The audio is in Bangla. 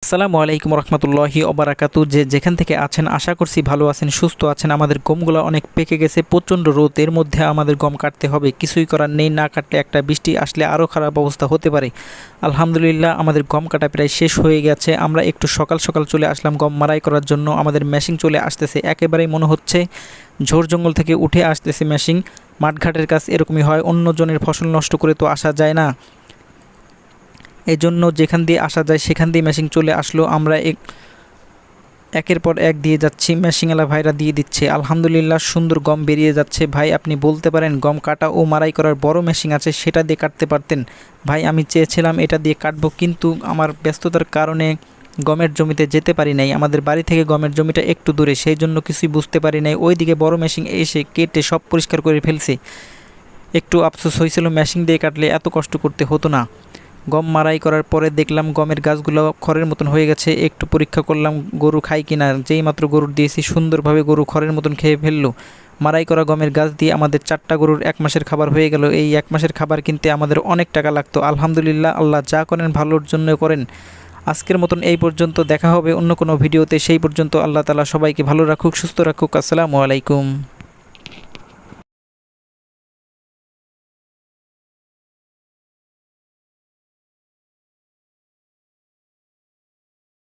আসসালামু আলাইকুম রহমতুল্লাহি ওবারাকাতু। যেখান থেকে আছেন আশা করছি ভালো আছেন, সুস্থ আছেন। আমাদের গমগুলো অনেক পেকে গেছে, প্রচণ্ড রোদ, এর মধ্যে আমাদের গম কাটতে হবে, কিছুই করার নেই। না কাটলে একটা বৃষ্টি আসলে আরও খারাপ অবস্থা হতে পারে। আলহামদুলিল্লাহ আমাদের গম কাটা প্রায় শেষ হয়ে গেছে। আমরা একটু সকাল সকাল চলে আসলাম গম মারাই করার জন্য। আমাদের মেশিন চলে আসতেছে, একেবারেই মনে হচ্ছে ঝোড় জঙ্গল থেকে উঠে আসতেছে মেশিন। মাঠঘাটের কাজ এরকমই হয়, অন্যজনের ফসল নষ্ট করে তো আসা যায় না, এই জন্য যেখান দিয়ে আসা যায় সেখান দিয়ে মেশিন চলে আসলো। আমরা একের পর এক দিয়ে যাচ্ছি, মেশিনওয়ালা ভাইরা দিয়ে দিচ্ছে। আলহামদুলিল্লাহ সুন্দর গম বেরিয়ে যাচ্ছে। ভাই আপনি বলতে পারেন গম কাটা ও মারাই করার বড় মেশিন আছে, সেটা দিয়ে কাটতে পারতেন। ভাই আমি চেয়েছিলাম এটা দিয়ে কাটবো, কিন্তু আমার ব্যস্ততার কারণে গমের জমিতে যেতে পারি নাই। আমাদের বাড়ি থেকে গমের জমিটা একটু দূরে, সেই জন্য কিছুই বুঝতে পারি নাই। ওইদিকে বড় মেশিন এসে কেটে সব পরিষ্কার করে ফেলছে। একটু আফসোস হয়েছিল, মেশিন দিয়ে কাটলে এত কষ্ট করতে হতো না। গম মারাই করার পরে দেখলাম গমের গাছগুলো খড়ের মতন হয়ে গেছে। একটু পরীক্ষা করলাম গরু খায় কিনা, যেই মাত্র গরুর দিয়েছি সুন্দরভাবে গরু খড়ের মতন খেয়ে ফেললো। মারাই করা গমের গাছ দিয়ে আমাদের 4টা গরুর 1 মাসের খাবার হয়ে গেল। এই 1 মাসের খাবার কিনতে আমাদের অনেক টাকা লাগতো। আলহামদুলিল্লাহ, আল্লাহ যা করেন ভালোর জন্য করেন। আজকের মতন এই পর্যন্ত, দেখা হবে অন্য কোনো ভিডিওতে। সেই পর্যন্ত আল্লাহ তাআলা সবাইকে ভালো রাখুক, সুস্থ রাখুক। আসসালামু আলাইকুম।